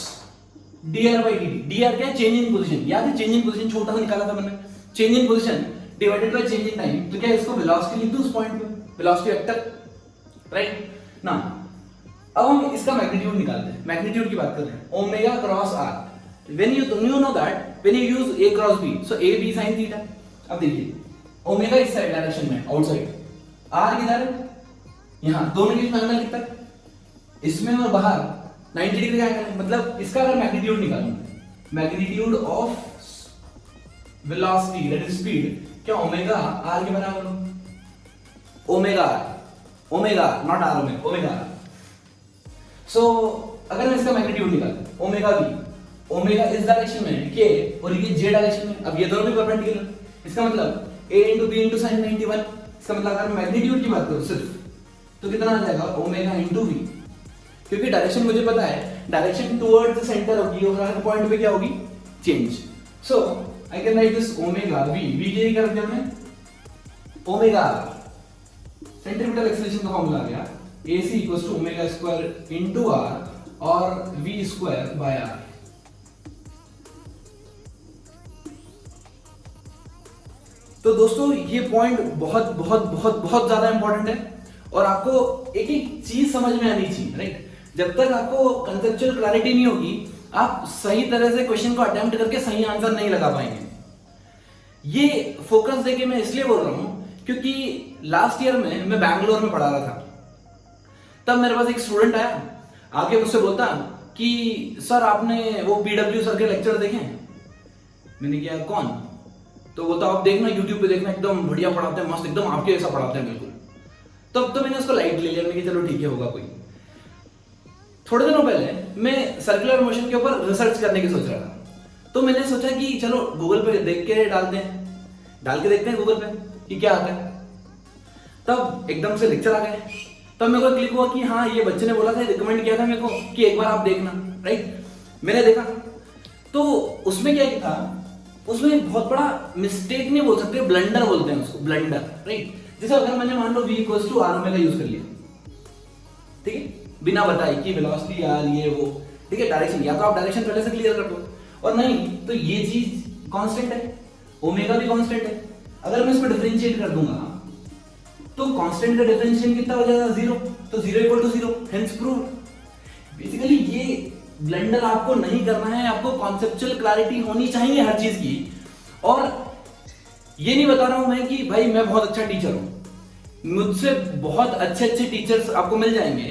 dr/dt। dr क्या है? Change in position. याद है चेंज इन पोजीशन छोटा सा निकाला था मैंने, change in position divided by change in time. तो क्या इसको वेलोसिटी लिख दूं उस पॉइंट पे, वेलोसिटी वेक्टर, राइट ना? अब हम इसका मैग्नीट्यूड निकालते हैं, मैग्नीट्यूड की बात कर रहे हैं, omega cross r। When you know that when you use a cross b, so a b sin theta। अब देखिए ओमेगा इस साइड डायरेक्शन में, आउटसाइड, r किधर है? यहाँ, दोनों के बीच में एंगल कितना है? इसमें और बाहर 90 डिग्री का एंगल है। मतलब इसका अगर मैग्नीट्यूड निकालूं, magnitude of velocity that is speed, क्या ओमेगा r के बराबर हो? Omega not r, omega. So अगर मैं इसका मैग्नीट्यूड निकालूं, ओमेगा v, ओमेगा इस डायरेक्शन में k और ये j डायरेक्शन में, अब ये दोनों भी परपेंडिकुलर, इसका मतलब a into b into sin 91। इसका मतलब अगर मैग्नीट्यूड की बात करूं सिर्फ, तो कितना आ जाएगा? ओमेगा into v, क्योंकि डायरेक्शन मुझे पता है, डायरेक्शन टुवर्ड्स द सेंटर होगी और हर पॉइंट पे क्या होगी? Change. So I can write this omega v, v के कर दिया हमने, ओमेगा सेंट्रीपिटल एक्सेलरेशन का फॉर्मूला आ गया, ac equals to omega square into r और v स्क्वायर बाय r। तो दोस्तों ये पॉइंट बहुत बहुत बहुत बहुत ज्यादा इंपॉर्टेंट है, और आपको एक एक चीज समझ में आनी चाहिए, राइट? जब तक आपको कंसेप्चुअल क्लैरिटी नहीं होगी, आप सही तरह से क्वेश्चन को अटेम्प्ट करके सही आंसर नहीं लगा पाएंगे। ये फोकस देके मैं इसलिए बोल रहा हूं क्योंकि लास्ट ईयर में मैं बैंगलोर में पढ़ा रहा था, तब मेरे पास एक स्टूडेंट आया, आके मुझसे बोलता कि सर आपने वो पीडब्ल्यू सर के लेक्चर देखे? मैंने किया कौन? तो बोलता आप देखना यूट्यूब पे देखना, एकदम बढ़िया पढ़ाते हैं, मस्त, एकदम आपके जैसा पढ़ाते हैं बिल्कुल। तब तो मैंने उसको लाइट ले लिया, मैंने कहा चलो ठीक है होगा कोई। थोड़े दिनों पहले मैं सर्कुलर मोशन के ऊपर रिसर्च करने की सोच रहा था, तो मैंने सोचा कि चलो गूगल पे देख के डाल के देखते हैं गूगल पे कि क्या आता है। तब एकदम से लेक्चर आ गए, तब मेरे को क्लिक हुआ कि हाँ ये बच्चे ने बोला था, रिकमेंड किया था मेरे को कि एक बार आप देखना, राइट? मैंने देखा तो उसमें क्या था, उसमें बहुत बड़ा मिस्टेक नहीं बोल सकते, ब्लंडर बोलते हैं उसको, ब्लंडर, राइट। जैसे अगर मैंने मान लो v equals to R omega use कर लिया, ठीक है, बिना बताए कि वेलोसिटी यार ये वो, ठीक है, डायरेक्शन, या तो आप डायरेक्शन पहले से क्लियर कर दो, और नहीं तो ये चीज कांस्टेंट है, ओमेगा भी कांस्टेंट है। अगर मैं इसको डिफरेंशिएट कर दूंगा तो कांस्टेंट का डिफरेंशिएशन कितना हो जाएगा, 0, तो 0 equal to 0, hence proved. Basically ये ब्लंडर आपको नहीं करना है, आपको कॉन्सेप्चुअल क्लैरिटी होनी चाहिए हर चीज की। और ये नहीं बता रहा हूं मैं कि भाई मैं बहुत अच्छा टीचर हूं, मुझसे बहुत अच्छे अच्छे टीचर्स आपको मिल जाएंगे,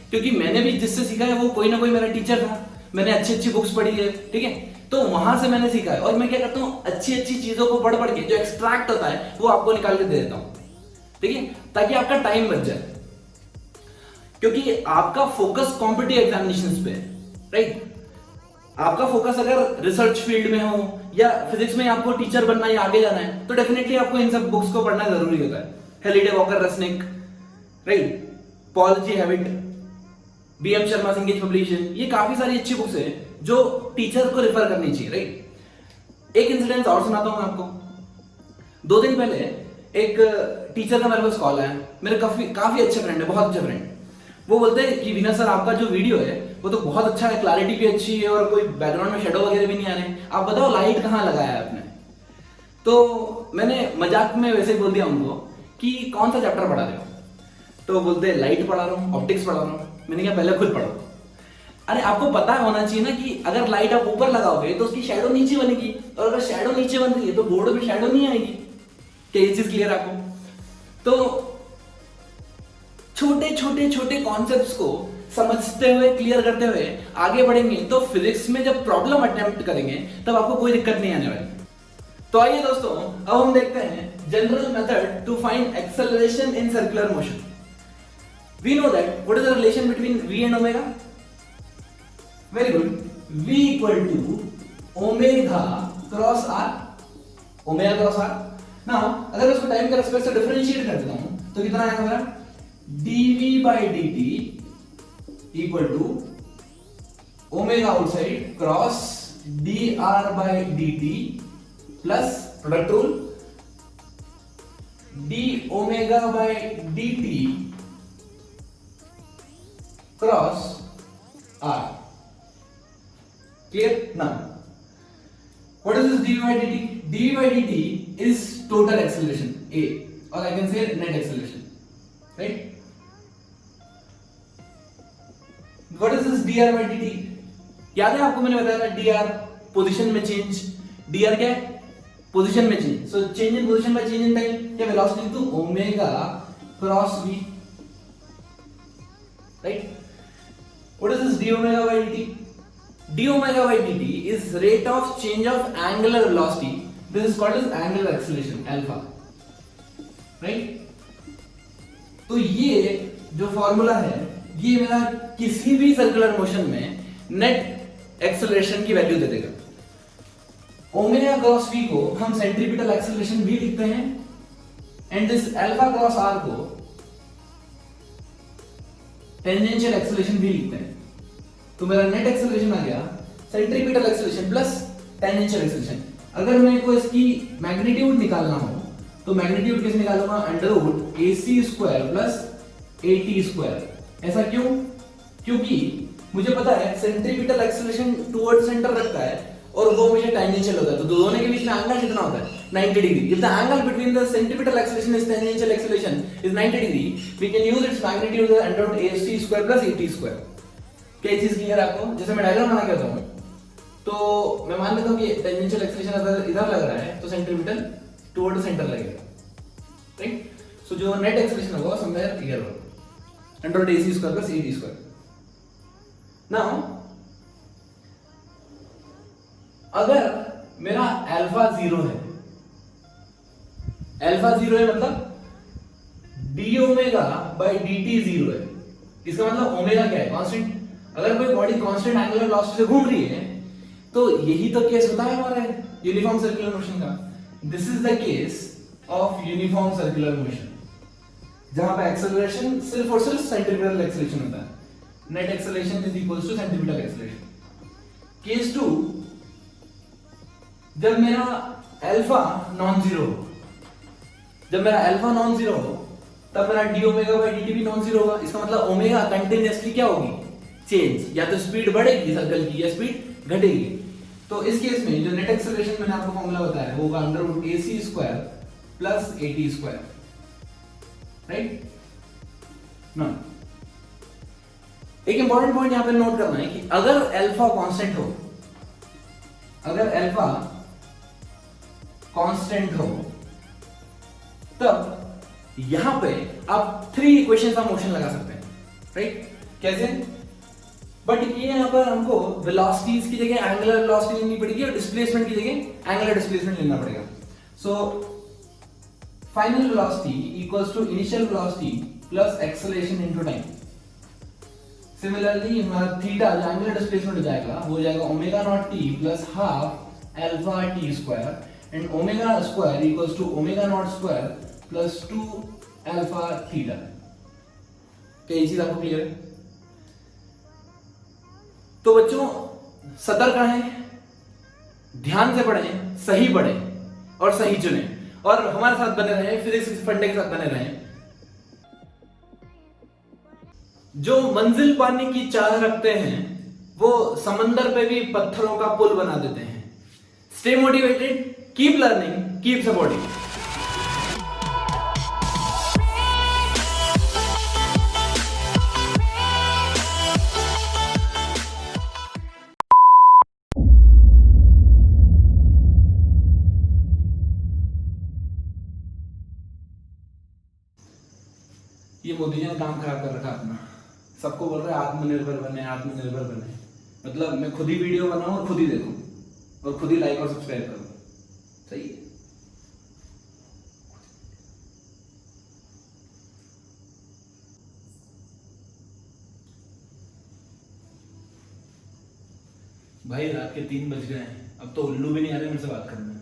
क्योंकि मैंने भी जिससे सीखा है वो कोई ना कोई मेरा टीचर था, मैंने अच्छी अच्छी बुक्स पढ़ी है, ठीक है, तो वहां से मैंने सीखा है। और मैं क्या करता हूँ, अच्छी अच्छी चीजों को पढ़ पढ़ के जो एक्सट्रैक्ट होता है वो आपको निकाल के दे देता हूं, ठीक है, ताकि आपका टाइम बच जाए, क्योंकि आपका फोकस कॉम्पिटिटिव एग्जामिनेशंस पे है, राइट। आपका फोकस अगर रिसर्च फील्ड में हो या फिजिक्स में आपको टीचर बनना है या आगे जाना है, तो डेफिनेटली आपको इन सब बुक्स को पढ़ना जरूरी होता है। हेलिडे वॉकर रसनिक, राइट, पॉल जी हेविट, बीएम शर्मा सिंह की पब्लिकेशन, ये काफी सारी अच्छी बुक्स है जो टीचर को रेफर करनी चाहिए, राइट। एक इंसिडेंट और सुनाता हूं मैं आपको। 2 दिन पहले एक टीचर का मेरे पास कॉल आया, मेरे काफी अच्छे फ्रेंड है, बहुत अच्छे फ्रेंड। वो बोलते हैं कि विनय सर आपका जो वीडियो है वो तो बहुत अच्छा है, क्लैरिटी भी अच्छी है और कोई बैकग्राउंड में शेडो वगैरह भी नहीं आ रहे, आप बताओ लाइट कहाँ लगाया है आपने। तो मैंने मजाक में वैसे ही बोल दिया उनको कि कौन सा चैप्टर पढ़ा रहे हो, तो बोलते लाइट पढ़ा रहा हूँ, ऑप्टिक्स पढ़ा रहा हूँ। मैंने कहा पहले खुद पढ़ो। अरे आपको पता होना चाहिए ना कि अगर लाइट आप ऊपर लगाओगे तो उसकी शैडो नीचे बनेगी, और अगर शैडो नीचे बन रही है तो बोर्ड में शैडो नहीं आएगी। क्या ये चीज क्लियर आपको? तो छोटे छोटे छोटे कॉन्सेप्ट्स को समझते हुए, क्लियर करते हुए आगे बढ़ेंगे तो फिजिक्स में जब प्रॉब्लम अटेम्प्ट करेंगे तब आपको कोई दिक्कत नहीं आने वाली। तो आइए दोस्तों, अब हम देखते हैं general method to find acceleration in circular motion. We know that what is the relation between v and omega? Very good, v equal to omega cross r, omega cross r। Now अगर उसको टाइम के रिस्पेक्ट से डिफरेंशिएट कर देता हूं तो कितना आएगा मेरा? dv by dt equal to omega outside cross dr by dt plus product rule d omega by dt cross r. Clear? Now what is this dv by dt? dv by dt is total acceleration a, or I can say net acceleration, right? What is this dr by dt? याद है आपको मैंने बताया था dr पोजीशन में चेंज, dr क्या है? पोजीशन में change. So change in position by change in time, क्या velocity to omega cross v, right? What is this d omega by dt? d omega by dt is rate of change of angular velocity. This is called as angular acceleration, alpha, right? तो ये जो फॉर्मूला है ये मेरा किसी भी सर्कुलर मोशन में नेट एक्सेलरेशन की वैल्यू दे देगा। ओमेगा क्रॉस v को हम सेंट्रीपिटल एक्सेलरेशन भी लिखते हैं, and this alpha cross r को टेंजेंशियल एक्सेलरेशन भी लिखते हैं। तो मेरा नेट एक्सेलरेशन आ गया centripetal acceleration plus tangential acceleration. अगर मेरे को इसकी मैग्नीट्यूड निकालना हो तो मैग्नीट्यूड कैसे निकालूंगा? Under root ac square plus at square. ऐसा क्यों? क्योंकि मुझे पता है सेंट्रीपिटल एक्सेलरेशन टुवर्ड्स सेंटर रखता है और वो हमेशा टेंजेंशियल होता है, तो दोनों के बीच में एंगल कितना होता है? 90 degree. If the angle between the centripetal acceleration is tangential acceleration is 90 degree, we can use its magnitude under root ac square plus at square. क्या चीज क्लियर आपको? जैसे मैं डायग्राम बना के बताता हूं, तो मैं मान लेता हूं कि टेंजेंशियल एक्सेलरेशन अगर इधर लग रहा है तो सेंट्रीपिटल टुवर्ड सेंटर लगेगा, राइट? सो जो नेट एक्सेलरेशन होगा समवेयर हियर होगा, under root ac square plus at square. Now अगर मेरा अल्फा 0 है, अल्फा 0 है मतलब d ओमेगा बाय dt 0 है। इसका मतलब ओमेगा क्या है? कांस्टेंट। अगर कोई बॉडी कांस्टेंट एंगुलर वेलोसिटी से घूम रही है तो यही तो केस होता है हमारे यूनिफॉर्म सर्कुलर मोशन का। This is the case of uniform circular motion, जहां पे एक्सेलरेशन सिर्फ और सिर्फ सेंट्रीपिटल एक्सेलरेशन होता है। Net acceleration is equals to centripetal acceleration. Case 2, जब मेरा अल्फा नॉन जीरो हो, जब मेरा अल्फा नॉन जीरो हो तब मेरा D omega by D T भी नॉन जीरो होगा। इसका मतलब ओमेगा कंटिन्यूअसली क्या होगी, चेंज, या तो स्पीड बढ़ेगी सर्कल की या स्पीड घटेगी। तो इस केस में जो नेट एक्सेलरेशन मैंने आपको फॉर्मूला बताया वो होगा under root A C square plus A T square, right ना। एक इंपॉर्टेंट पॉइंट यहां पे नोट करना है कि अगर अल्फा कांस्टेंट हो, अगर अल्फा कांस्टेंट हो तब यहां पे आप 3 इक्वेशंस ऑफ मोशन लगा सकते हैं, राइट। कैसे? बट ये यहां पर हमको वेलोसिटीज की जगह एंगुलर वेलोसिटी लेनी पड़ेगी और डिस्प्लेसमेंट की जगह एंगुलर डिस्प्लेसमेंट लेना पड़ेगा। So final velocity equals to initial velocity plus acceleration into time. Similarly हमारा थीटा जो एंगुलर डिस्प्लेसमेंट हो जाएगा वो हो जाएगा omega naught T plus half alpha T square and omega square equals to omega naught square plus 2 alpha theta. क्या ये चीज आपको क्लियर है? तो बच्चों सतर्क रहें, ध्यान से पढ़ें, सही पढ़ें और सही चुनें और हमारे साथ बने रहें, फिजिक्स फंडे के साथ बने रहें। जो मंजिल पाने की चाह रखते हैं वो समंदर पे भी पत्थरों का पुल बना देते हैं। Stay motivated, keep learning, keep supporting. ये मोदी जी ने काम खराब कर रखा अपना, सबको बोल रहे हैं आत्मनिर्भर बने, आत्मनिर्भर बने। मतलब मैं खुद ही वीडियो बनाऊं और खुद ही देखूं और खुद ही लाइक और सब्सक्राइब करूं, सही है। भाई रात के 3 बज गए हैं, अब तो उल्लू भी नहीं आ रहे मेरे से बात करने।